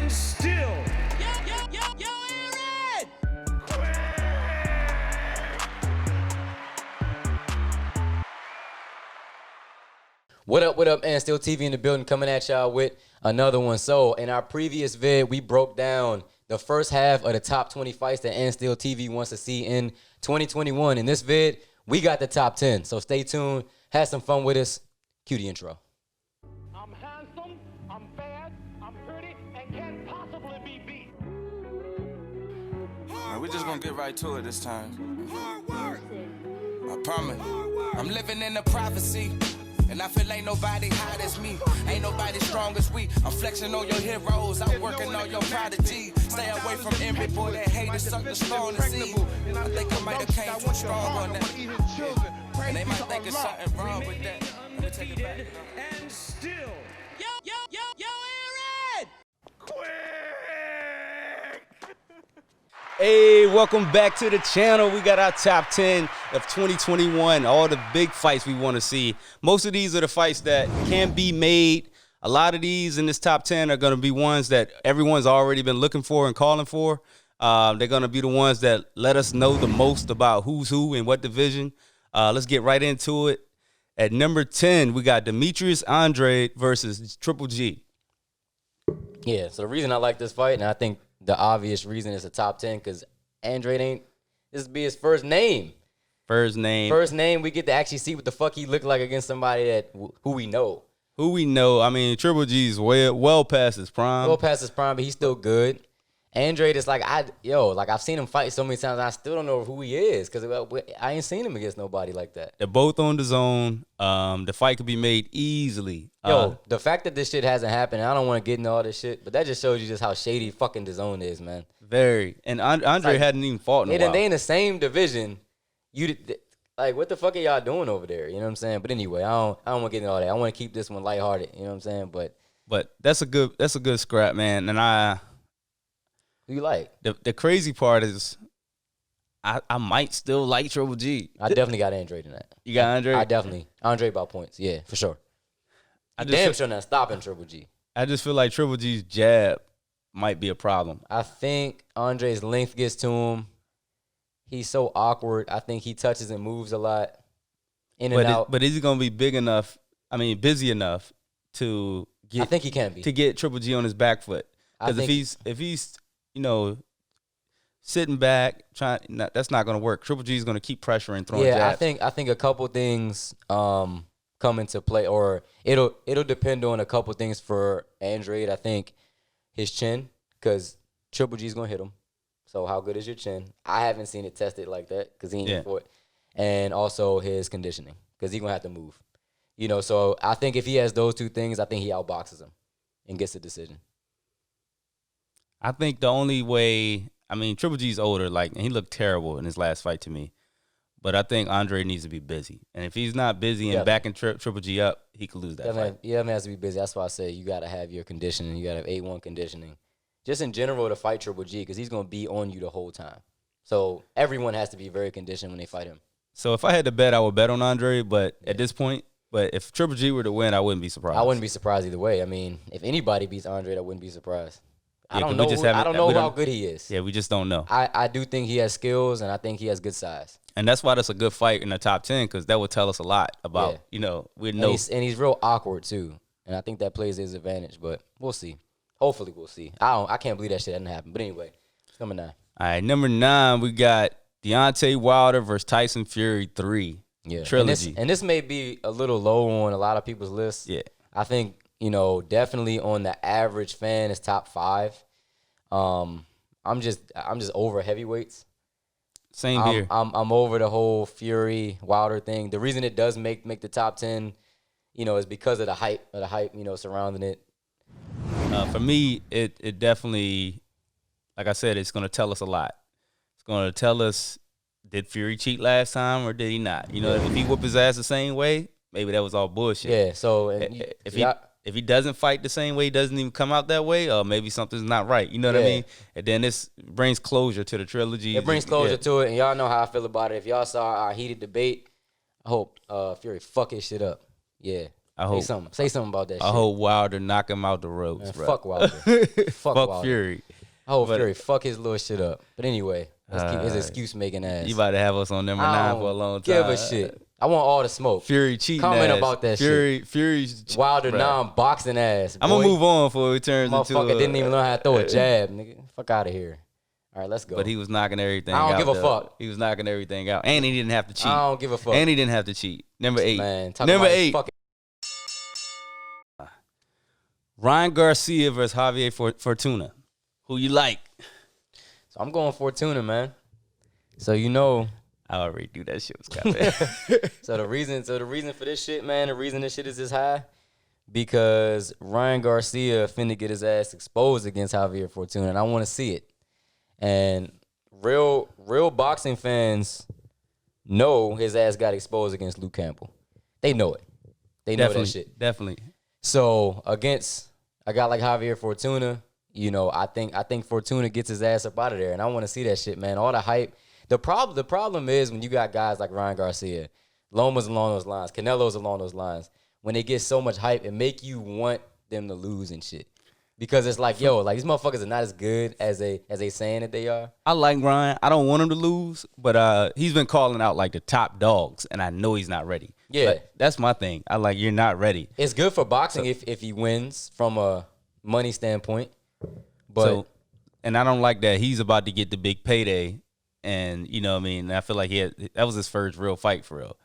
And still. Yo, Aaron! What up, AndStilltv in the building, coming at y'all with another one. So, in our previous vid, we broke down the first half of the top 20 fights that AndStilltv wants to see in 2021. In this vid, we got the top 10. So, stay tuned, have some fun with us. Cue the intro. I'm handsome, I'm bad, I'm pretty, and can't possibly be beat. Man, we just gonna get right to it this time. I promise. I'm living in a prophecy. And I feel ain't nobody hot as me. Ain't nobody strong as we. I'm flexing on your heroes. I'm working on your prodigy. Stay away from envy, boy. That hate is something strong to see. I think I might have came too strong on that. And they might think it's something wrong with that. Let me take it back. And still. Yo, Aaron! Hey, welcome back to the channel. We got our top 10 of 2021, all the big fights we want to see. Most of these are the fights that can be made. A lot of these in this top 10 are going to be ones that everyone's already been looking for and calling for. They're going to be the ones that let us know the most about who's who and what division. Let's get right into it. At number 10, we got Demetrius Andrade versus Triple G. Yeah, so the reason I like this fight, and I think the obvious reason it's a top 10, because Andrade this will be his first name. First name, we get to actually see what the fuck he looked like against somebody who we know. I mean, Triple G's well past his prime. But he's still good. Andrade is like, I've seen him fight so many times, and I still don't know who he is, because I ain't seen him against nobody like that. They're both on the zone. The fight could be made easily. The fact that this shit hasn't happened, I don't want to get into all this shit, but that just shows you just how shady fucking the zone is, man. Very. And Andre hadn't even fought in a while. They in the same division. What the fuck are y'all doing over there? You know what I'm saying? But anyway, I don't want to get into all that. I want to keep this one lighthearted. You know what I'm saying? But that's a good scrap, man. And who you like? The crazy part is I might still like Triple G. I definitely got Andrade in that. You got Andrade? I definitely. Andrade by points. Yeah, for sure. Damn sure not stopping Triple G. I just feel like Triple G's jab might be a problem. I think Andre's length gets to him. He's so awkward. I think he touches and moves a lot. In and out. But is he gonna be busy enough to get? I think he can be. To get Triple G on his back foot. Because if he's sitting back that's not gonna work. Triple G's gonna keep pressuring, throwing jabs. I think a couple things come into play, or it'll depend on a couple things for Andrade. I think his chin, because Triple G's gonna hit him. So how good is your chin? I haven't seen it tested like that because he ain't fought. And also his conditioning, because he's gonna have to move. So I think if he has those two things, I think he outboxes him and gets the decision. I think the only way, Triple G's older, and he looked terrible in his last fight to me. But I think Andre needs to be busy. And if he's not busy and backing Triple G up, he could lose that fight. He definitely has to be busy. That's why I say you got to have your conditioning. You got to have 8-1 conditioning. Just in general to fight Triple G, because he's going to be on you the whole time. So everyone has to be very conditioned when they fight him. So if I had to bet, I would bet on Andre. But at this point, if Triple G were to win, I wouldn't be surprised. I wouldn't be surprised either way. If anybody beats Andre, I wouldn't be surprised. Yeah, I don't know how good he is. Yeah, we just don't know. I do think he has skills, and I think he has good size. And that's why that's a good fight in the top 10, because that would tell us a lot about, we know. And he's real awkward, too. And I think that plays his advantage, but we'll see. Hopefully we'll see. I can't believe that shit didn't happen. But anyway, it's number 9. All right, number 9, we got Deontay Wilder versus Tyson Fury 3. Yeah. Trilogy. And this may be a little low on a lot of people's lists. Yeah. I think, definitely on the average fan, it's top 5. I'm just over heavyweights. Same here. I'm over the whole Fury Wilder thing. The reason it does make the top 10, is because of the hype surrounding it. For me, it definitely, like I said, it's going to tell us a lot. It's going to tell us, did Fury cheat last time or did he not? If he whoop his ass the same way, maybe that was all bullshit. Yeah. So if he doesn't fight the same way, he doesn't even come out that way, maybe something's not right. You know what I mean? And then this brings closure to the trilogy. It brings closure to it, and y'all know how I feel about it. If y'all saw our heated debate, I hope Fury fuck his shit up. Yeah. I hope Say something about that shit. I hope Wilder knock him out the ropes, Man, bro. fuck Wilder. Fuck Wilder. Fury. I hope Fury fuck his little shit up. But anyway, let's keep his excuse making ass. You about to have us on number I 9 don't for a long time. give a shit. I want all the smoke. Fury cheating Comment ass. about that shit. Fury's Wilder bruh. non-boxing ass. Boy. I'm gonna move on before it turns into. Motherfucker didn't even learn how to throw a jab, nigga. Fuck out of here. All right, let's go. But he was knocking everything I out. don't give a though. fuck. He was knocking everything out. And he didn't have to cheat. I don't give a fuck. And he didn't have to cheat. Number 8. Man, talk Number about his 8. fucking- Ryan Garcia versus Javier Fortuna. Who you like? So I'm going Fortuna, man. So you know. I already knew that shit was coming. So the reason for this shit, man, the reason this shit is this high, because Ryan Garcia finna get his ass exposed against Javier Fortuna, and I want to see it. And real boxing fans know his ass got exposed against Luke Campbell. They know it. They know that shit. Definitely. So against a guy like Javier Fortuna, you know, I think Fortuna gets his ass up out of there, and I want to see that shit, man. All the hype. The problem is when you got guys like Ryan Garcia, Loma's along those lines, Canelo's along those lines. When they get so much hype, it make you want them to lose and shit. Because it's like, yo, like these motherfuckers are not as good as they saying that they are. I like Ryan. I don't want him to lose, but he's been calling out like the top dogs, and I know he's not ready. Yeah. Like, that's my thing. I like you're not ready. It's good for boxing if he wins from a money standpoint. But and I don't like that he's about to get the big payday, and you know what I mean. I feel like that was his first real fight for real.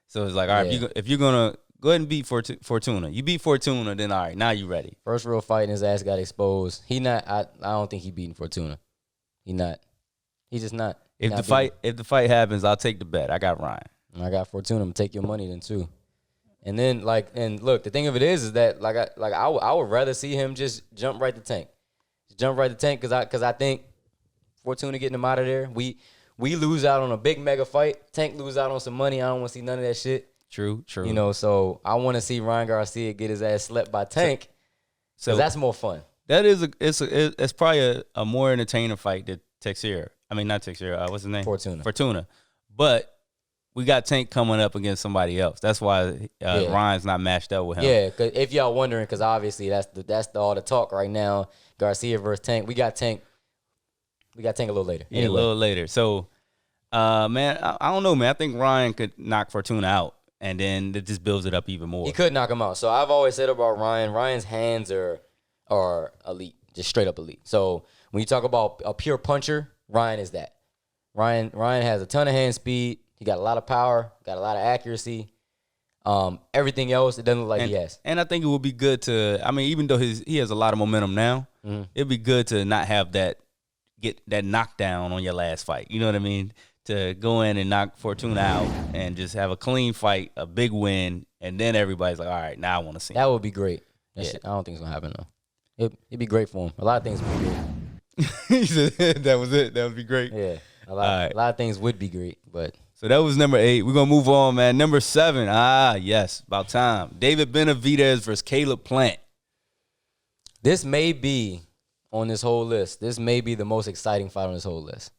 So it's like, all right, Yeah. if you're gonna go ahead and beat Fortuna, you beat Fortuna, then all right, now you ready. first real fight and his ass got exposed. He not. I don't think he beating Fortuna. He not. He's just not. If Not the fight happens, I'll take the bet. I got Ryan. I got Fortuna. I'm gonna take your money then too. And then look, the thing of it is that I would rather see him just jump right to Tank, because I think Fortuna getting him out of there. We lose out on a big mega fight. Tank lose out on some money. I don't want to see none of that shit. True. You know, so I want to see Ryan Garcia get his ass slept by Tank. So that's more fun. that is it's probably a more entertaining fight than Teixeira. I mean, not Teixeira. What's his name? Fortuna. But we got Tank coming up against somebody else. That's why Ryan's not matched up with him. Yeah, cause if y'all wondering, because obviously that's all the talk right now. Garcia versus Tank. We got Tank a little later. Yeah, a little later. So, man, I don't know, man. I think Ryan could knock Fortuna out, and then it just builds it up even more. He could knock him out. So I've always said about Ryan, Ryan's hands are elite, just straight up elite. So when you talk about a pure puncher, Ryan is that. Ryan has a ton of hand speed. He got a lot of power, got a lot of accuracy. Everything else, it doesn't look like he has. And I think it would be good to, I mean, even though he has a lot of momentum now, it'd be good to not have get that knockdown on your last fight. You know what I mean? To go in and knock Fortuna out and just have a clean fight, a big win, and then everybody's like, all right, now I want to see him. That would be great. Shit, I don't think it's going to happen, though. It'd be great for him. A lot of things would be great. He said that was it. That would be great. Yeah, a lot of things would be great, but... So that was number 8. We're going to move on, man. Number 7. Yes. About time. David Benavidez versus Caleb Plant. This may be, on this whole list, this may be the most exciting fight on this whole list.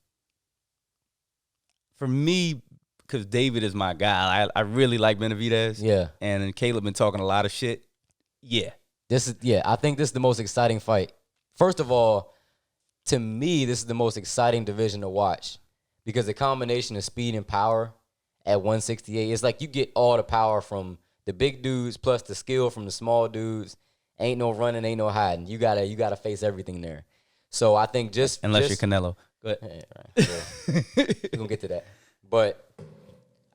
For me, because David is my guy, I really like Benavidez. Yeah. And Caleb been talking a lot of shit. Yeah. I think this is the most exciting fight. First of all, to me, this is the most exciting division to watch. Because the combination of speed and power at 168, it's like you get all the power from the big dudes plus the skill from the small dudes. Ain't no running, ain't no hiding. You gotta face everything there. So I think Unless you're Canelo. Go ahead. Yeah, right. We're gonna get to that. But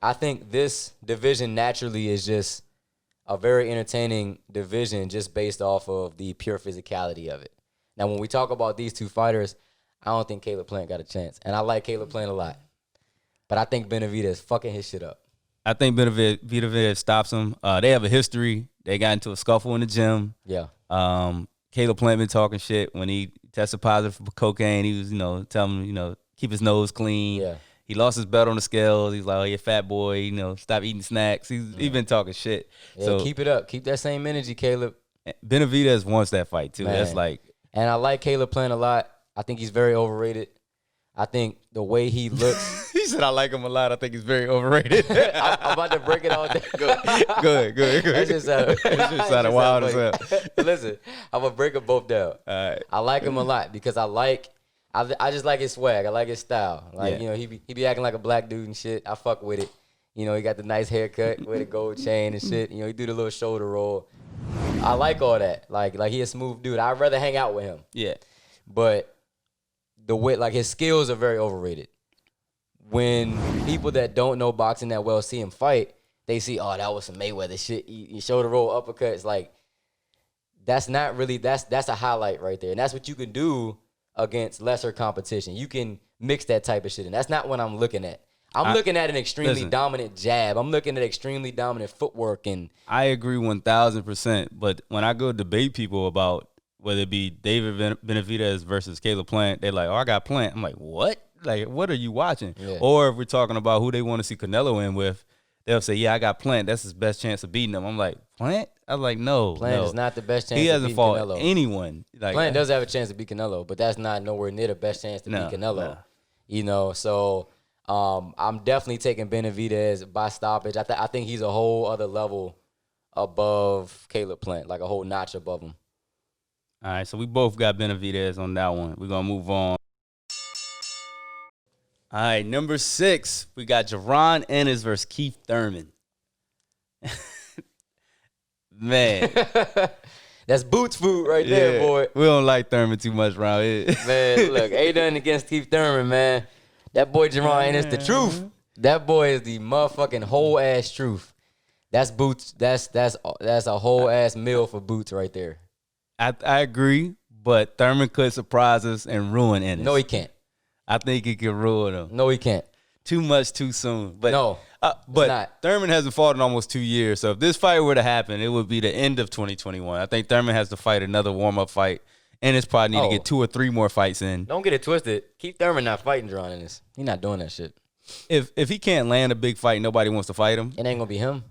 I think this division naturally is just a very entertaining division just based off of the pure physicality of it. Now, when we talk about these two fighters, I don't think Caleb Plant got a chance. And I like Caleb Plant a lot. But I think Benavidez is fucking his shit up. I think Benavidez stops him. They have a history. They got into a scuffle in the gym. Yeah. Caleb Plant been talking shit when he tested positive for cocaine. He was, telling him, keep his nose clean. Yeah. He lost his belt on the scales. He's like, oh, you're a fat boy. Stop eating snacks. He's been talking shit. Yeah, so keep it up. Keep that same energy, Caleb. Benavidez wants that fight, too. Man. That's like. And I like Caleb Plant a lot. I think he's very overrated. I think the way he looks. He said, I like him a lot. I think he's very overrated. I'm about to break it all down. Good. That just sounded wild as hell. Listen, I'm gonna break them both down. All right. I like him a lot because I just like his swag. I like his style. Like, you know, he be acting like a black dude and shit. I fuck with it. You know, he got the nice haircut with the gold chain and shit. You know, he do the little shoulder roll. I like all that. Like he a smooth dude. I'd rather hang out with him. Yeah. But the way, like, his skills are very overrated. When people that don't know boxing that well see him fight, they see, oh, that was some Mayweather shit. You shoulder roll uppercuts. Like, that's not really, that's a highlight right there. And that's what you can do against lesser competition. You can mix that type of shit. And that's not what I'm looking at. I'm looking at an extremely dominant jab. I'm looking at extremely dominant footwork. And I agree 1,000%. But when I go debate people about whether it be David Benavidez versus Caleb Plant, they're like, oh, I got Plant. I'm like, what? Like, what are you watching? Yeah. Or if we're talking about who they want to see Canelo in with, they'll say, yeah, I got Plant. That's his best chance of beating him. I'm like, Plant? I'm like, no. Plant is not the best chance he to beat Canelo. He hasn't fought anyone. Like, Plant does have a chance to beat Canelo, but that's not nowhere near the best chance to beat Canelo. No. You know, so I'm definitely taking Benavidez by stoppage. I think he's a whole other level above Caleb Plant, like a whole notch above him. All right, so we both got Benavidez on that one. We're going to move on. All right, number 6, we got Jaron Ennis versus Keith Thurman. Man. That's boots food right there, boy. We don't like Thurman too much around here. Man, look, ain't nothing against Keith Thurman, man. That boy Jaron Ennis, the truth. That boy is the motherfucking whole ass truth. That's boots. That's a whole ass meal for boots right there. I agree, but Thurman could surprise us and ruin Ennis. No, he can't. I think he could ruin him. No, he can't. Too much too soon. But no, but not. Thurman hasn't fought in almost 2 years. So if this fight were to happen, it would be the end of 2021. I think Thurman has to fight another warm-up fight. Ennis probably need to get 2 or 3 more fights in. Don't get it twisted. Keith Thurman not fighting Jaron Ennis. He not doing that shit. If he can't land a big fight, nobody wants to fight him. It ain't gonna be him.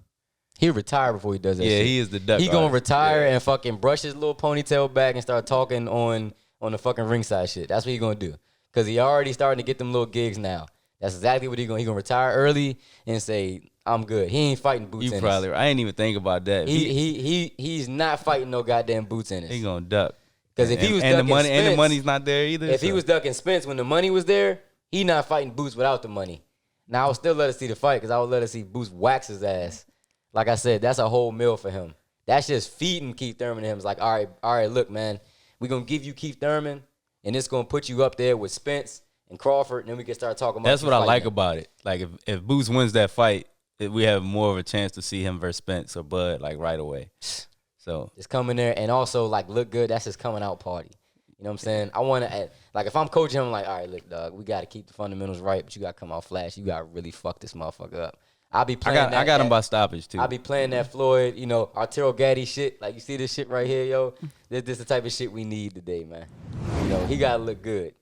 He retire before he does that shit. Yeah, he is the duck. He gonna retire and fucking brush his little ponytail back and start talking on the fucking ringside shit. That's what he gonna do. Cause he already starting to get them little gigs now. That's exactly what he gonna retire early and say, I'm good. He ain't fighting Boots Ennis. You probably right. I ain't even think about that. He's not fighting no goddamn Boots Ennis. He gonna duck. Because if he was ducking Spence, and the money's not there either. If he was ducking Spence when the money was there, he not fighting Boots without the money. Now I would still let us see the fight because I would let us see Boots wax his ass. Like I said, that's a whole meal for him. That's just feeding Keith Thurman to him. It's like, all right, look, man, we're going to give you Keith Thurman, and it's going to put you up there with Spence and Crawford, and then we can start talking about That's what I like about it. Like, if Boots wins that fight, we have more of a chance to see him versus Spence or Bud, like, right away. So it's coming there, and also, like, look good. That's his coming out party. You know what I'm saying? I want to, like, if I'm coaching him, I'm like, all right, look, dog, we got to keep the fundamentals right, but you got to come out flash. You got to really fuck this motherfucker up. I'll be playing I got him by stoppage, too. I'll be playing that Floyd, you know, Arturo Gatti shit. Like, you see this shit right here, yo? This the type of shit we need today, man. You know, he got to look good.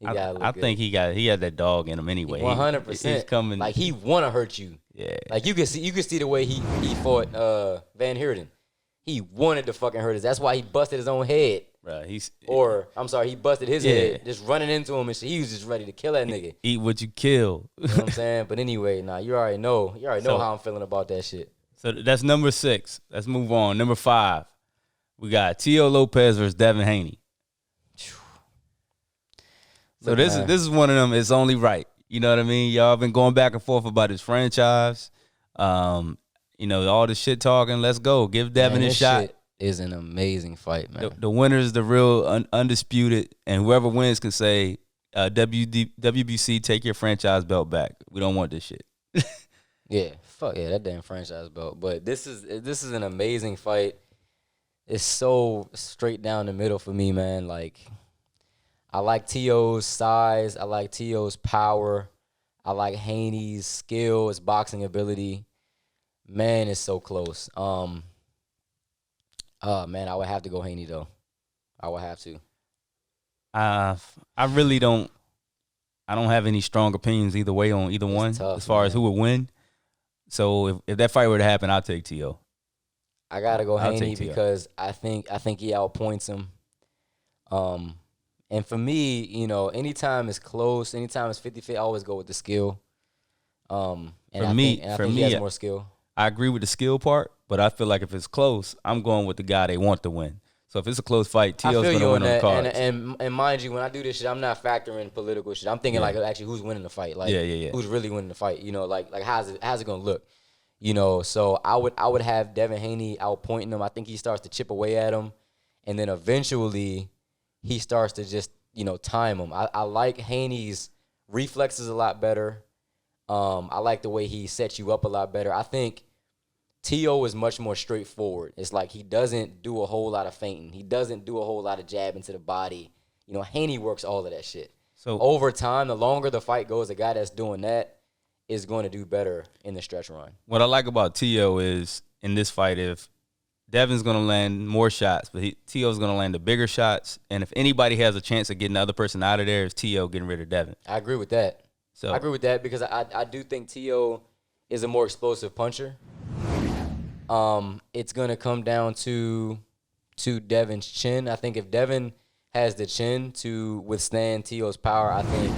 I think he had that dog in him anyway. 100%. He's coming. Like, he want to hurt you. Yeah. Like, you can see the way he fought Van Heerden. He wanted to fucking hurt us. That's why he busted his own head. Right, he busted his head, just running into him and shit. He was just ready to kill that nigga. Eat what you kill. You know what I'm saying? But anyway, you already know how I'm feeling about that shit. So that's number 6. Let's move on. Number 5, we got Tio Lopez versus Devin Haney. So this is one of them. It's only right. You know what I mean? Y'all been going back and forth about his franchise. You know, all the shit talking. Let's go. Give Devin a shot. Shit is an amazing fight, man. The winner is the real undisputed, and whoever wins can say, WBC, take your franchise belt back. We don't want this shit. Yeah, fuck yeah, that damn franchise belt. But this is an amazing fight. It's so straight down the middle for me, man. Like, I like T.O.'s size. I like T.O.'s power. I like Haney's skill, his boxing ability. Man, it's so close. Man, I would have to go Haney, though. I would have to. I really don't. I don't have any strong opinions either way on either one tough, as far as who would win. So if that fight were to happen, I'll take T.O. I gotta go Haney because I think he outpoints him. And for me, you know, anytime it's close, anytime it's 50-50, I always go with the skill. And I think he has more skill. I agree with the skill part, but I feel like if it's close, I'm going with the guy they want to win. So if it's a close fight, T.O.'s going to win on the cards. And mind you, when I do this shit, I'm not factoring political shit. I'm thinking like actually who's winning the fight, like who's really winning the fight. You know, like how's it going to look? You know, so I would have Devin Haney outpointing him. I think he starts to chip away at him, and then eventually he starts to just time him. I like Haney's reflexes a lot better. I like the way he sets you up a lot better. I think T.O. is much more straightforward. It's like he doesn't do a whole lot of feinting. He doesn't do a whole lot of jabbing to the body. You know, Haney works all of that shit. So over time, the longer the fight goes, the guy that's doing that is going to do better in the stretch run. What I like about T.O. is in this fight, if Devin's going to land more shots, but T.O.'s going to land the bigger shots. And if anybody has a chance of getting the other person out of there, it's T.O. getting rid of Devin. I agree with that. I agree with that because I do think T.O. is a more explosive puncher. It's going to come down to Devin's chin. I think if Devin has the chin to withstand T.O.'s power, I think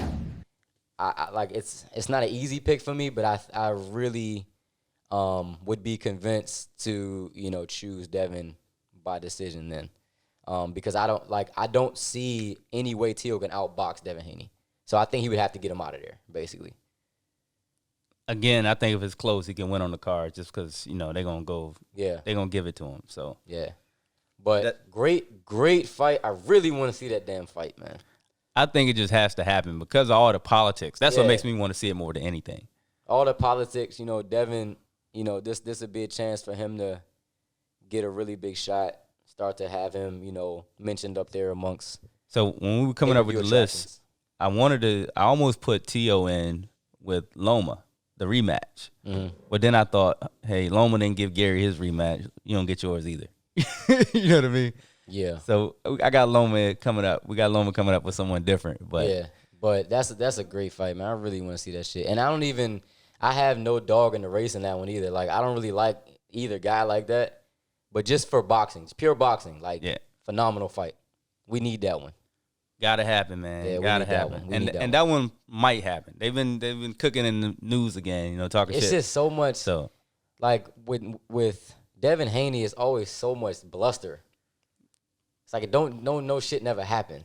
I like it's not an easy pick for me, but I really would be convinced to choose Devin by decision then, because I don't see any way T.O. can outbox Devin Haney. So I think he would have to get him out of there, basically. Again, I think if it's close, he can win on the card just because, they're going to go. Yeah. They're going to give it to him. So yeah. But great fight. I really want to see that damn fight, man. I think it just has to happen because of all the politics. That's what makes me want to see it more than anything. All the politics, Devin, this would be a chance for him to get a really big shot, start to have him, mentioned up there amongst. So when we were coming up with the list, I almost put T.O. in with Loma, the rematch. Mm-hmm. But then I thought, hey, Loma didn't give Gary his rematch. You don't get yours either. You know what I mean? Yeah. So I got Loma coming up. We got Loma coming up with someone different. But yeah, but that's a great fight, man. I really want to see that shit. And I have no dog in the race in that one either. Like, I don't really like either guy like that. But just for boxing, it's pure boxing. Phenomenal fight. We need that one. Gotta happen, man. Yeah, gotta happen. And that one might happen. They've been cooking in the news again, talking shit. It's just so much. So, like with Devin Haney, it's always so much bluster. It's like no shit never happened.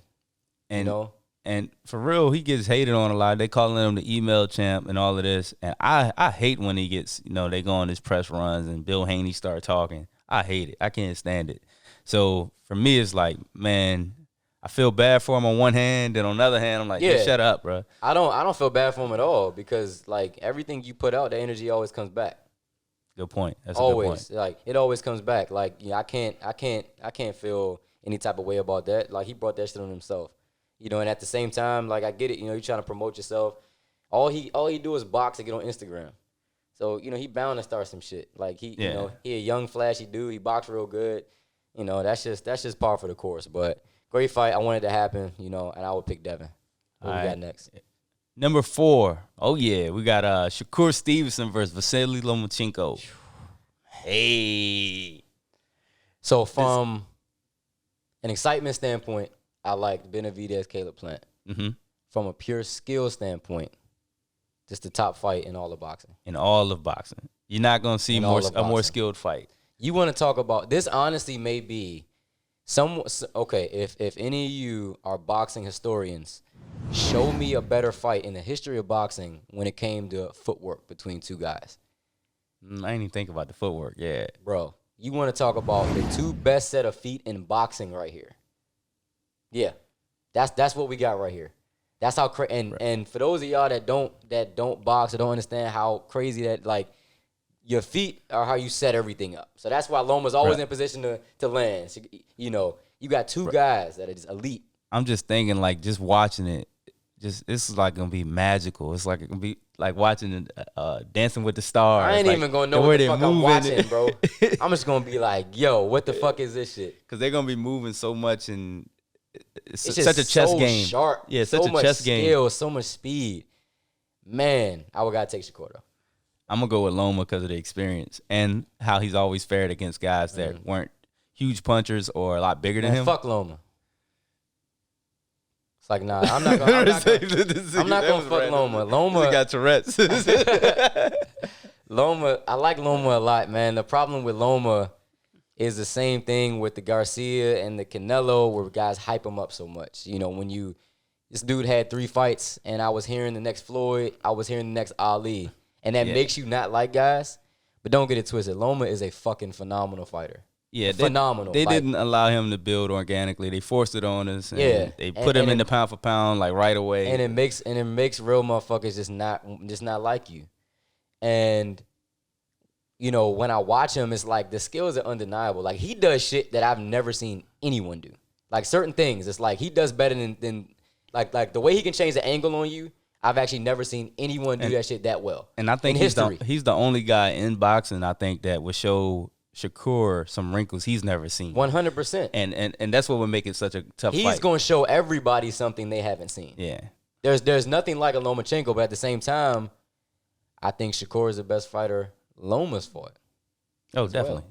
And and for real, he gets hated on a lot. They calling him the email champ and all of this. And I hate when he gets they go on his press runs and Bill Haney start talking. I hate it. I can't stand it. So for me, it's like, man, I feel bad for him on one hand, and on the other hand, I'm like, yeah, shut up, bro. I don't feel bad for him at all because like everything you put out, the energy always comes back. Good point. That's always. A good point. Like it always comes back. Like I can't feel any type of way about that. Like he brought that shit on himself, and at the same time, like I get it. You're trying to promote yourself. All he do is box and get on Instagram. So he bound to start some shit. Like he a young flashy dude. He boxed real good. That's just par for the course, but. Great fight. I wanted it to happen, and I would pick Devin. What we got next? Number 4. Oh, yeah. We got Shakur Stevenson versus Vasily Lomachenko. Hey. So from an excitement standpoint, I like Benavidez, Caleb Plant. Mm-hmm. From a pure skill standpoint, just the top fight in all of boxing. In all of boxing. You're not going to see a more skilled fight. You want to talk about – this honestly may be – if any of you are boxing historians, show me a better fight in the history of boxing when it came to footwork between two guys. I didn't even think about the footwork. Yeah, bro, you want to talk about the two best set of feet in boxing right here? Yeah, that's what we got right here. That's how and for those of y'all that don't box or don't understand how crazy that like. Your feet are how you set everything up. So that's why Loma's always in position to land. So, you got two guys that are just elite. I'm just thinking, like, just watching it, this is like going to be magical. It's like going to be like watching Dancing with the Stars. I ain't even going to know what the fuck I'm watching, bro. I'm just going to be like, yo, what the fuck is this shit? Because they're going to be moving so much and it's such a chess game. Sharp. Yeah, such a chess game. Skill, so much speed. Man, I would got to take Shakur, though. I'm going to go with Loma because of the experience and how he's always fared against guys that weren't huge punchers or a lot bigger than him. Fuck Loma. It's like, nah, I'm not gonna fuck Loma. Loma got Tourette's. Loma, I like Loma a lot, man. The problem with Loma is the same thing with the Garcia and the Canelo, where guys hype him up so much. You know, this dude had 3 fights, and I was hearing the next Floyd, I was hearing the next Ali, and that makes you not like guys. But don't get it twisted. Loma is a fucking phenomenal fighter. Yeah, phenomenal. They didn't allow him to build organically. They forced it on us. And they put him in the pound for pound like right away. And it makes real motherfuckers just not like you. And you know, when I watch him, it's like the skills are undeniable. Like he does shit that I've never seen anyone do. Like certain things, it's like he does better than like the way he can change the angle on you. I've actually never seen anyone do that shit that well. And I think he's the only guy in boxing, I think, that would show Shakur some wrinkles he's never seen. 100%. And that's what would make it such a tough fight. He's going to show everybody something they haven't seen. Yeah. There's nothing like a Lomachenko, but at the same time, I think Shakur is the best fighter Loma's fought. Oh, definitely.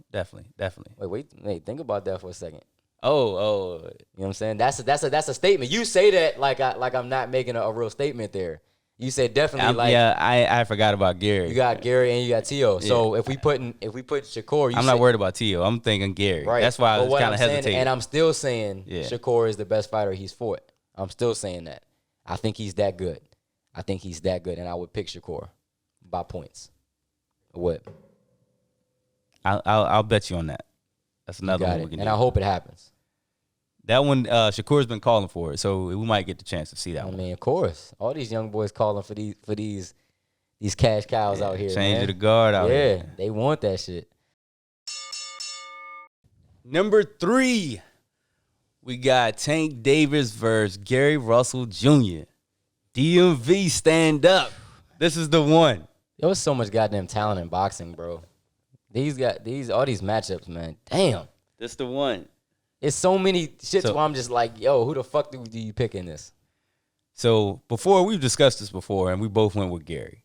Wait, think about that for a second. Oh. You know what I'm saying? That's a statement. You say that like I'm not making a real statement there. You said definitely I forgot about Gary. You got Gary and you got Tio. Yeah. So if we put Shakur, I'm not worried about Tio. I'm thinking Gary. Right. That's why I was kind of hesitating. And I'm still saying Shakur is the best fighter he's fought. I'm still saying that. I think he's that good. And I would pick Shakur by points. What? I'll bet you on that. That's another one we can do. And I hope it happens. That one, Shakur's been calling for it, so we might get the chance to see that one. I mean, of course. All these young boys calling for these cash cows out here. Change man. of the guard out here. Yeah, they want that shit. Number 3, we got Tank Davis versus Gary Russell Jr. DMV, stand up. This is the one. There was so much goddamn talent in boxing, bro. All these matchups, man. Damn. This the one. It's so many shits where I'm just like, yo, who the fuck do you pick in this? So we've discussed this before, and we both went with Gary.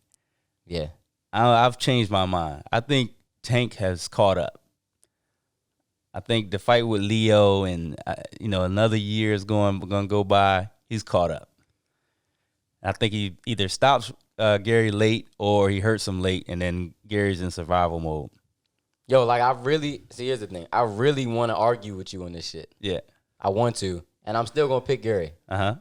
Yeah. I've changed my mind. I think Tank has caught up. I think the fight with Leo and another year is going to go by. He's caught up. I think he either stops Gary late or he hurts him late, and then Gary's in survival mode. Yo, like here's the thing. I really want to argue with you on this shit. Yeah. I want to, and I'm still going to pick Gary. Uh-huh.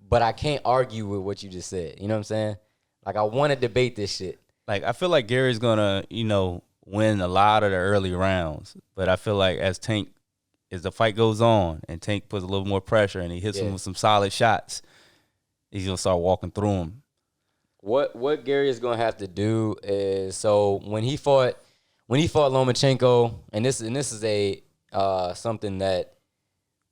But I can't argue with what you just said. You know what I'm saying? Like, I want to debate this shit. Like, I feel like Gary's going to, win a lot of the early rounds. But I feel like as the fight goes on and Tank puts a little more pressure and he hits him with some solid shots, he's going to start walking through him. What Gary is going to have to do is, so when he fought Lomachenko, and this is a something that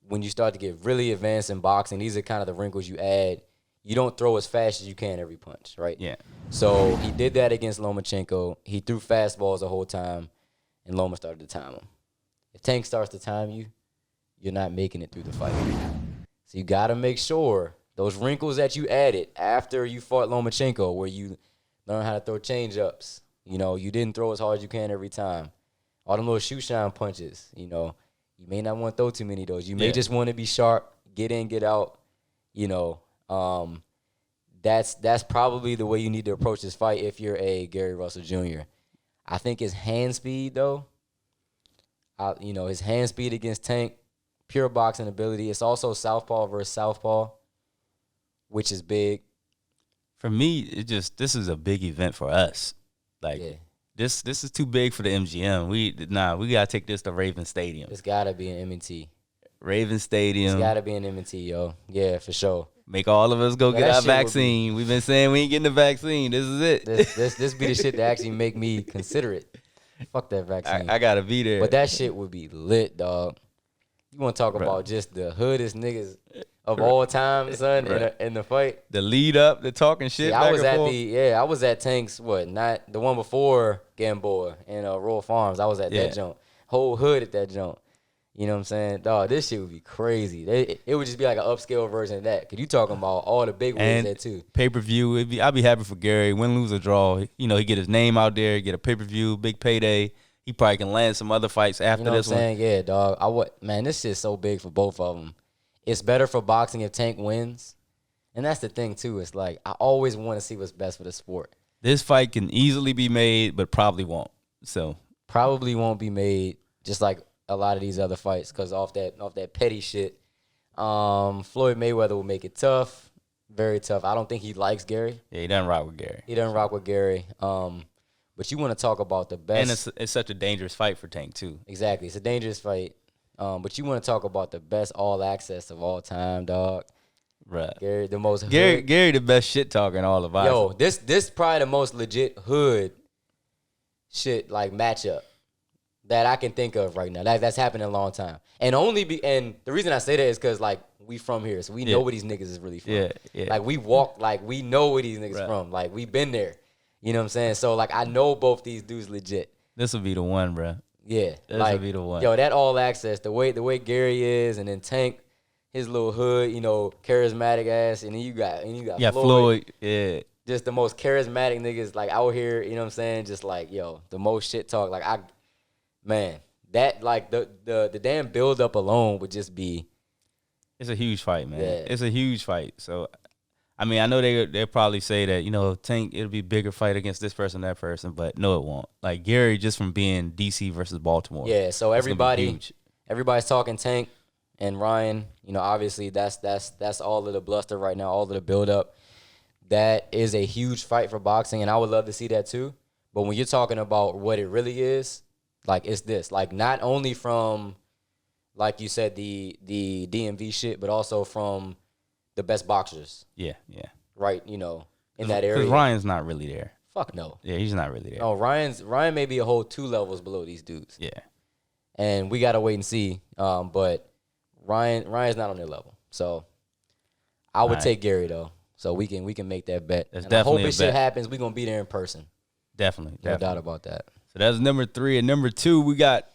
when you start to get really advanced in boxing, these are kind of the wrinkles you add. You don't throw as fast as you can every punch, right? Yeah. So he did that against Lomachenko. He threw fastballs the whole time, and Loma started to time him. If Tank starts to time you, you're not making it through the fight. So you got to make sure those wrinkles that you added after you fought Lomachenko, where you learn how to throw change-ups, you didn't throw as hard as you can every time. All them little shoe shine punches, you may not want to throw too many of those. You may just want to be sharp, get in, get out, That's probably the way you need to approach this fight if you're a Gary Russell Jr. I think his hand speed, though, his hand speed against Tank, pure boxing ability. It's also southpaw versus southpaw, which is big. For me, this is a big event for us. Like, this is too big for the MGM. We gotta take this to Raven Stadium. It's gotta be an M&T. Raven Stadium. It's gotta be an M&T, yo. Yeah, for sure. Make all of us go get our vaccine. We've been saying we ain't getting the vaccine. This is it. This be the shit that actually make me consider it. Fuck that vaccine. I gotta be there. But that shit would be lit, dog. You want to talk about just the hoodest niggas of all time, son, in the fight? The lead up, the talking shit. I was at Tank's, not the one before Gamboa in Royal Farms. I was at that joint. Whole hood at that joint. You know what I'm saying? Dog, this shit would be crazy. It would just be like an upscale version of that. Cause you talking about all the big ones there too. Pay-per-view, I'd be happy for Gary. Win, lose, or draw. He get his name out there, get a pay-per-view, big payday. He probably can land some other fights after this one. You know what I'm saying? Yeah, dog. Man, this shit's so big for both of them. It's better for boxing if Tank wins. And that's the thing too. It's like I always want to see what's best for the sport. This fight can easily be made, but probably won't. So Probably won't be made, just like a lot of these other fights, because off that petty shit. Floyd Mayweather will make it tough, very tough. I don't think he likes Gary. yeah, he doesn't rock with Gary. He doesn't rock with Gary. But you want to talk about the best. And it's such a dangerous fight for Tank too. Exactly, it's a dangerous fight. But you want to talk about the best all access of all time, dog. Right. Gary, the most Gary, hood. the best shit talker in all of us. Yo, this probably the most legit hood shit like matchup that I can think of right now. That's happened in a long time. And the reason I say that is because like we from here, so we know where these niggas is really from. Yeah, yeah. Like we walk, like we know where these niggas from. Like we been there. You know what I'm saying? So like I know both these dudes legit. This will be the one, bro. Yeah, This like would be the one. yo, that all access, the way Gary is, and then Tank, his little hood, charismatic ass, and then you got Yeah, Floyd. Yeah. just the most charismatic niggas like out here. You know what I'm saying? Just like yo, the most shit talk. Like that like the damn build up alone would just be. It's a huge fight, man. Yeah. It's a huge fight. So, I mean, I know they'll probably say that, Tank, it'll be a bigger fight against this person, that person, but no, it won't. Like, Gary, just from being DC versus Baltimore. Yeah, so it's gonna be huge. everybody's talking Tank and Ryan. Obviously that's all of the bluster right now, all of the build up. That is a huge fight for boxing, and I would love to see that too. But when you're talking about what it really is, like it's this, like not only from, like you said, the DMV shit, but also from the best boxers, Yeah. right? In that area. Because Ryan's not really there. Fuck no. Yeah, he's not really there. No, Ryan may be a whole 2 levels below these dudes. Yeah. And we gotta wait and see. But Ryan's not on their level. So I would take Gary though. So we can make that bet. That's and definitely I hope a this shit bet. happens. We gonna be there in person. Definitely. No doubt about that. So that's number 3. And number 2, we got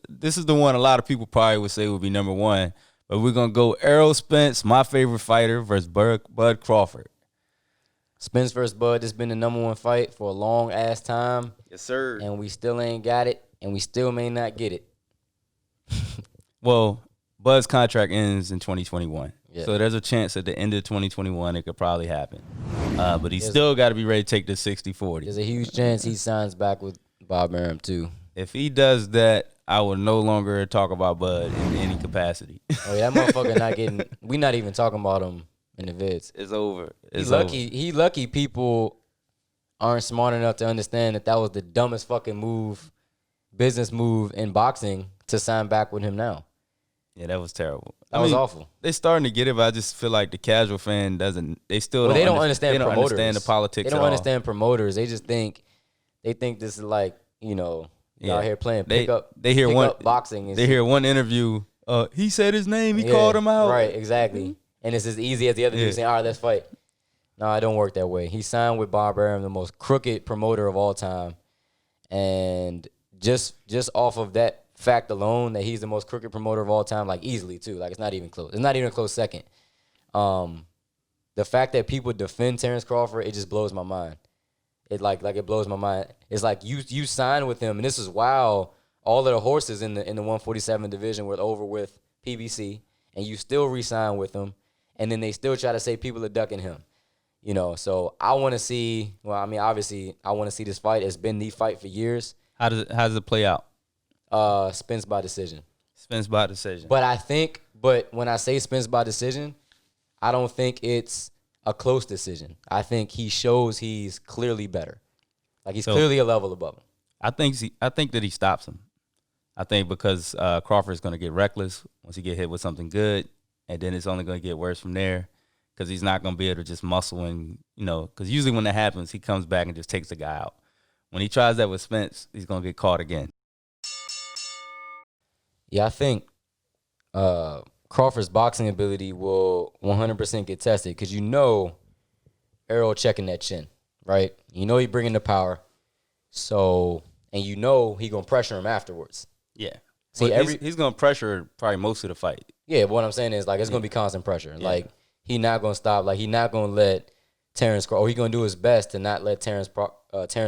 this is the one a lot of people probably would say would be number 1. But we're going to go Errol Spence, my favorite fighter, versus Bud Crawford. Spence versus Bud, this been the number 1 fight for a long ass time. Yes, sir. And we still ain't got it. And we still may not get it. Well, Bud's contract ends in 2021. Yeah. So there's a chance at the end of 2021 it could probably happen. But he's still got to be ready to take the 60-40. There's a huge chance he signs back with Bob Arum too. If he does that, I will no longer talk about Bud in any capacity. Oh yeah, that motherfucker not getting. We not even talking about him in the vids. It's over. It's He lucky people aren't smart enough to understand that was the dumbest fucking business move in boxing to sign back with him now. Yeah, that was terrible. That was awful. They're starting to get it, but I just feel like the casual fan doesn't. They still Well, they don't understand They don't promoters. understand the politics. They don't understand promoters. They just think this is like out here playing pickup. They hear one boxing. They hear one interview. He said his name. He called him out. Right, exactly. And it's as easy as the other dude saying, "All right, let's fight." No, it don't work that way. He signed with Bob Arum, the most crooked promoter of all time, and just off of that fact alone, that he's the most crooked promoter of all time, like easily too. Like it's not even close. It's not even a close second. The fact that people defend Terrence Crawford, it just blows my mind. It it blows my mind. It's like you signed with him, and this is while all of the horses in the 147 division were over with PBC, and you still re-sign with him, and then they still try to say people are ducking him. So I want to see. Well, I mean, obviously, I want to see this fight. It's been the fight for years. How does it play out? Spence by decision. Spence by decision. But when I say Spence by decision, I don't think it's a close decision. I think he shows he's clearly better. Like he's clearly a level above him. I think that he stops him. I think because Crawford's going to get reckless once he get hit with something good, and then it's only going to get worse from there because he's not going to be able to just muscle and, because usually when that happens, he comes back and just takes the guy out. When he tries that with Spence, he's going to get caught again. Yeah, I think Crawford's boxing ability will 100% get tested because Errol checking that chin, right? He bringing the power. So, and he going to pressure him afterwards. Yeah. See, he's going to pressure probably most of the fight. Yeah, but what I'm saying is, it's going to be constant pressure. Yeah. Like, he not going to stop. Like, he not going to let Terrence Crawford, or he going to do his best to not let Terrence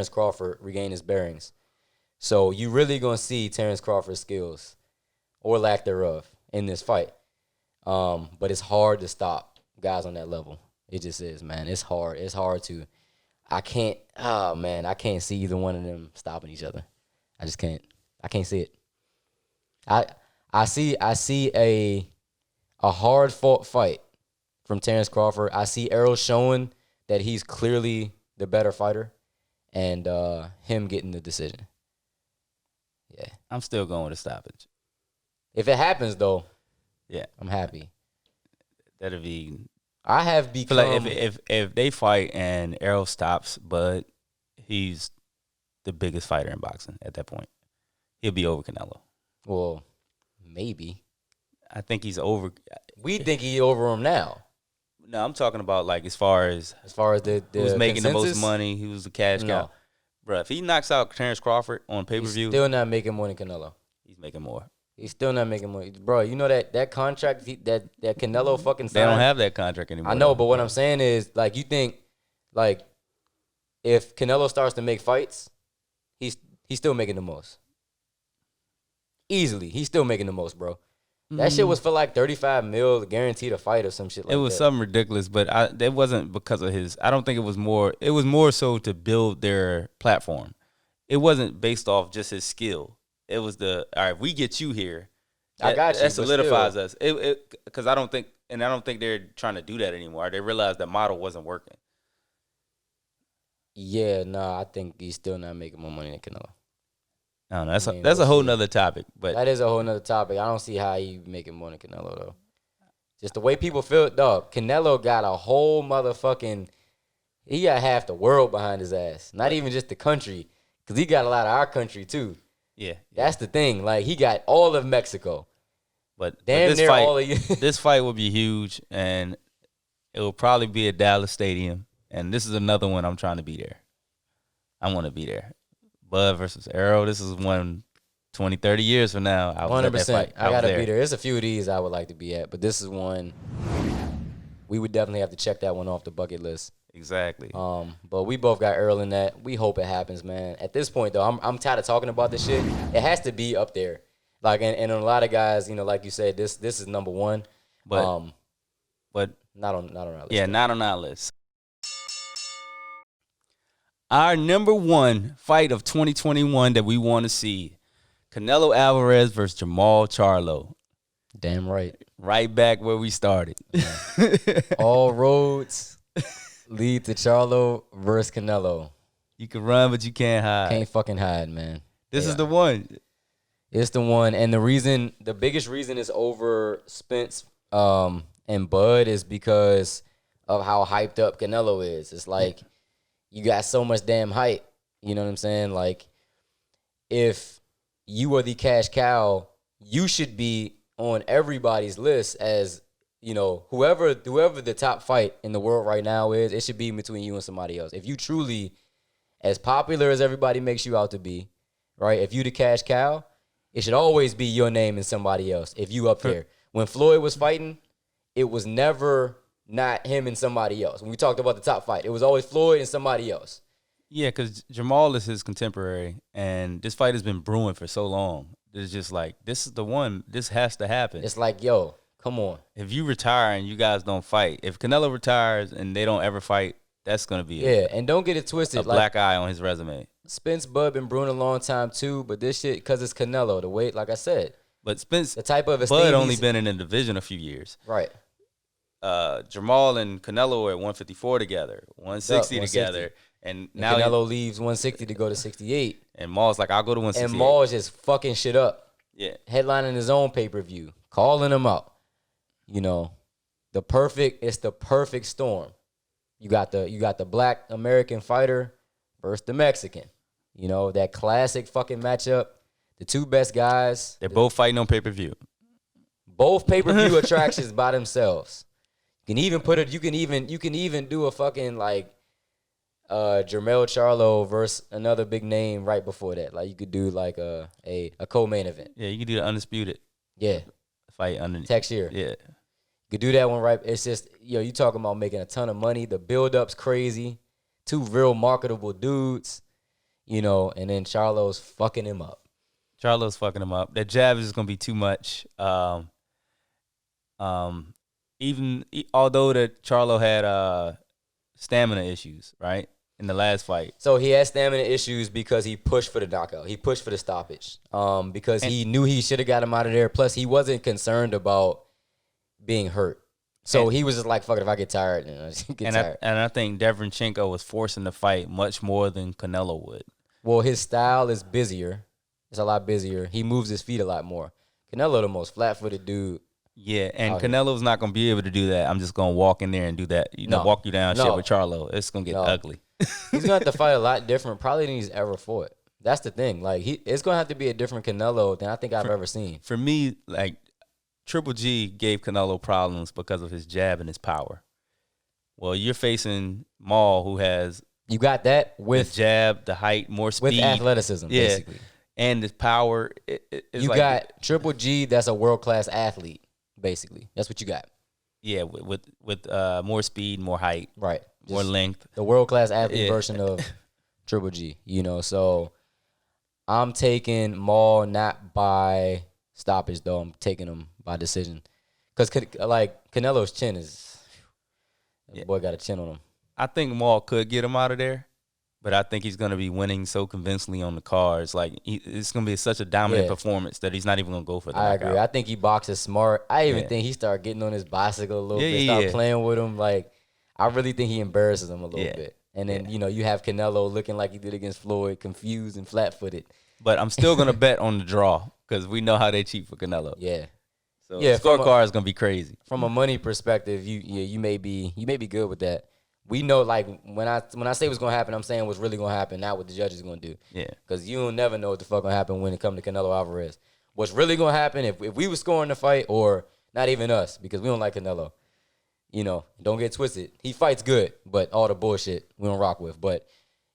Crawford regain his bearings. So, you really going to see Terrence Crawford's skills or lack thereof in this fight. But it's hard to stop guys on that level. It just is, man. It's hard. It's hard to. I can't. Oh man, I can't see either one of them stopping each other. I just can't. I can't see it. I see a hard fought fight from Terrence Crawford. I see Errol showing that he's clearly the better fighter, and him getting the decision. Yeah, I'm still going with a stoppage. if it happens though, Yeah, I'm happy. that'll be. I have I feel become. like if they fight and Errol stops, but he's the biggest fighter in boxing at that point, he'll be over Canelo. Well, maybe I think he's over. we think he over him now. No, I'm talking about like as far as The who's making the most consensus, money, who's the cash No. cow. Bro, if he knocks out Terrence Crawford on pay per He's view, still not making more than Canelo. he's making more. He's still not making money, bro. You know that contract that Canelo fucking signed. They don't have that contract anymore. I know, but what I'm saying is, like, you think, like, if Canelo starts to make fights, he's still making the most. Easily, he's still making the most, bro. That shit was for like 35 mil guaranteed a fight or some shit like that. It was something ridiculous, but it wasn't because of his. I don't think it was more. It was more so to build their platform. It wasn't based off just his skill. It was all right. We get you here. I got you, That but solidifies still. us. Because I don't think they're trying to do that anymore. They realized that model wasn't working. Yeah, nah, I think he's still not making more money than Canelo. I don't know. I mean, That's a we'll whole see. nother topic. But That is a whole nother topic. I don't see how he making more than Canelo though. Just the way people feel, dog. Canelo got a whole motherfucking. He got half the world behind his ass. Not even just the country, because he got a lot of our country too. yeah, That's the thing. Like he got all of Mexico. but Damn this near fight, all of you. this fight will be huge, and it will probably be at Dallas Stadium. And this is another one I'm trying to be there. I want to be there. Bud versus Arrow. This is one 20, 30 years from now. I was at that 100%. fight. I gotta be there. There's a few of these I would like to be at, but this is one we would definitely have to check that one off the bucket list. Exactly. But we both got Earl in that. We hope it happens, man. At this point, though, I'm tired of talking about this shit. It has to be up there. Like, and a lot of guys, you know, like you said, this is number one. But not on our list. yeah, not on our list. Our number one fight of 2021 that we want to see, Canelo Alvarez versus Jamal Charlo. Damn right. Right back where we started. All roads lead to Charlo versus Canelo. You can run, but you can't hide. Can't fucking hide, man. This Yeah. is the one. It's the one, and the biggest reason is over Spence and Bud is because of how hyped up Canelo is. It's like you got so much damn hype. You know what I'm saying? Like, if you are the cash cow, you should be on everybody's list as, you know, whoever the top fight in the world right now is, it should be between you and somebody else. If you truly as popular as everybody makes you out to be, right? If you the cash cow, it should always be your name and somebody else. If you up there. When Floyd was fighting, it was never not him and somebody else. When we talked about the top fight, it was always Floyd and somebody else. Yeah, because Jamal is his contemporary, and this fight has been brewing for so long. It's just like, this is the one. This has to happen. It's like, yo, come on. If you retire and you guys don't fight, if Canelo retires and they don't ever fight, that's going to be Yeah, and don't get it twisted. a black eye on his resume. Spence Bud been brewing a long time too, but this shit, because it's Canelo, the weight, like I said, But Spence, the type of Bud esteem only he's- been in the division a few years. right. Jamal and Canelo are at 154 together, 160 160. together, and And now Canelo leaves 160 to go to 68, and Maul's like, I'll go to 168. and Maul is just fucking shit up, Yeah, headlining his own pay-per-view, calling him out. You know, it's the perfect storm. You got the black American fighter versus the Mexican. You know, that classic fucking matchup. The two best guys, they're both fighting on pay-per-view. both pay-per-view attractions by themselves. You can even put it. You can even do a fucking like Jermell Charlo versus another big name right before that. Like you could do like a co-main event. Yeah, you can do the undisputed Yeah, fight underneath. Texier. Yeah, You could do that one right. It's just, you talking about making a ton of money. The build-up's crazy. Two real marketable dudes, you know, and then Charlo's fucking him up. Charlo's fucking him up. That jab is just gonna be too much. although that Charlo had stamina issues, right, in the last fight. So he had stamina issues because he pushed for the knockout. He pushed for the stoppage. Because he knew he should have got him out of there. Plus, he wasn't concerned about being hurt. So he was just like, fuck it, if I get tired, I just get tired. I think Deverenchenko was forcing the fight much more than Canelo would. Well, his style is busier. It's a lot busier. He moves his feet a lot more. Canelo, the most flat-footed dude. Yeah, and Canelo's not going to be able to do that. I'm just going to walk in there and do that. Walk you down shit with Charlo. It's going to get ugly. He's going to have to fight a lot different probably than he's ever fought. That's the thing. Like, it's going to have to be a different Canelo than I think I've ever seen. For me, like, Triple G gave Canelo problems because of his jab and his power. Well, you're facing Maul, who has you got that with the jab, the height, more speed, with athleticism, basically, and his power. You got Triple G, that's a world class athlete, basically. That's what you got. Yeah, with more speed, more height, right, more length. The world class athlete version of Triple G. So I'm taking Maul not by stoppage, though. I'm taking him by decision. Because, like, Canelo's chin is... That boy got a chin on him. I think Maul could get him out of there, but I think he's going to be winning so convincingly on the cards. Like, it's going to be such a dominant performance that he's not even going to go for the knockout. Agree. I think he boxes smart. I even think he started getting on his bicycle a little bit, start playing with him. Like, I really think he embarrasses him a little bit. And then, you have Canelo looking like he did against Floyd, confused and flat-footed. But I'm still going to bet on the draw because we know how they cheat for Canelo. Yeah. So the scorecard is going to be crazy. From a money perspective, you may be good with that. We know, like, when I say what's going to happen, I'm saying what's really going to happen, not what the judge is going to do. Yeah. Because you'll never know what the fuck going to happen when it comes to Canelo Alvarez. What's really going to happen if we were scoring the fight, or not even us, because we don't like Canelo. Don't get twisted. He fights good, but all the bullshit we don't rock with. But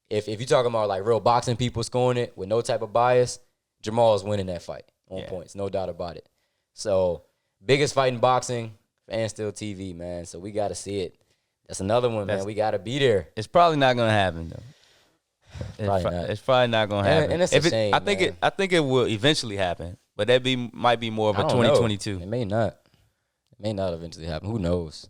if you're talking about, like, real boxing people scoring it with no type of bias, Jamal is winning that fight on points, no doubt about it. So, biggest fight in boxing, AndStilltv, man. So, we got to see it. That's another one, man. We got to be there. It's probably not going to happen, though. It's probably not going to happen. And it's a shame, I think it will eventually happen, but that might be more of a 2022. It may not. It may not eventually happen. Who knows?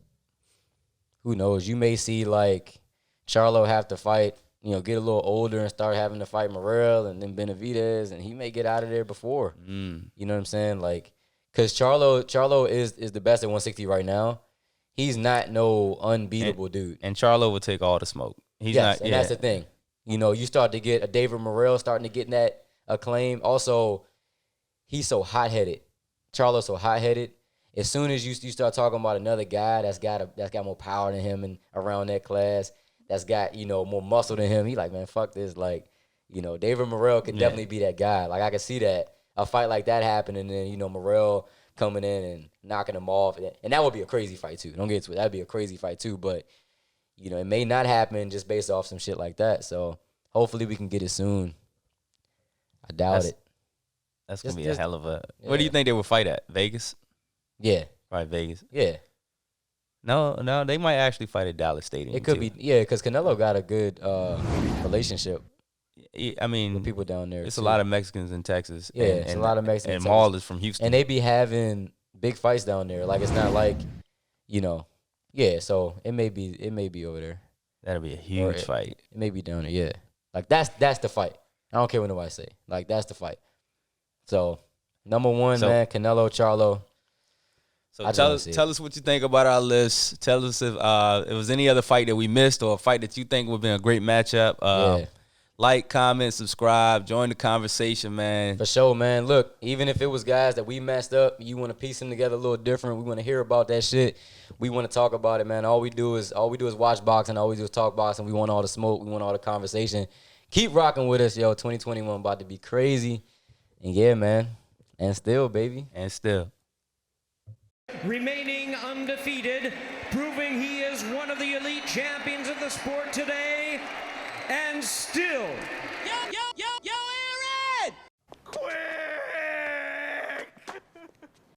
You may see, like, Charlo have to fight, get a little older and start having to fight Morrell and then Benavidez, and he may get out of there before. You know what I'm saying? Like, because Charlo is the best at 160 right now. He's not no unbeatable dude. And Charlo will take all the smoke. That's the thing. You start to get a David Morrell starting to get that acclaim. Also, he's so hot-headed. Charlo's so hot-headed. As soon as you start talking about another guy that's got more power than him and around that class, that's got, more muscle than him, he like, man, fuck this. Like, David Morrell could definitely be that guy. Like, I could see that. A fight like that happening, and then, Morrell coming in and knocking him off. And that would be a crazy fight, too. Don't get to it. That would be a crazy fight, too. But, it may not happen just based off some shit like that. So, hopefully we can get it soon. I doubt it. That's going to be a hell of a... Yeah. Where do you think they would fight at? Vegas? Yeah. Right, Vegas. Yeah. No, they might actually fight at Dallas Stadium. It could be, because Canelo got a good relationship. I mean, with people down there. It's a lot of Mexicans in Texas. Yeah, it's a lot of Mexicans. And Maul is from Houston. And they be having big fights down there. Like, it's not like, so it may be over there. That'll be a huge fight. It may be down there, yeah. Like, that's the fight. I don't care what nobody say. Like, that's the fight. So, number one, man, Canelo Charlo. So tell us what you think about our list. Tell us if it was any other fight that we missed or a fight that you think would have been a great matchup. Like, comment, subscribe, join the conversation, man. For sure, man. Look, even if it was guys that we messed up, you want to piece them together a little different. We want to hear about that shit. We want to talk about it, man. All we do is watch boxing. All we do is talk boxing. We want all the smoke. We want all the conversation. Keep rocking with us, yo. 2021 about to be crazy. And yeah, man. And still, baby. And still. Remaining undefeated, proving he is one of the elite champions of the sport today, and still. Yo, yo, yo.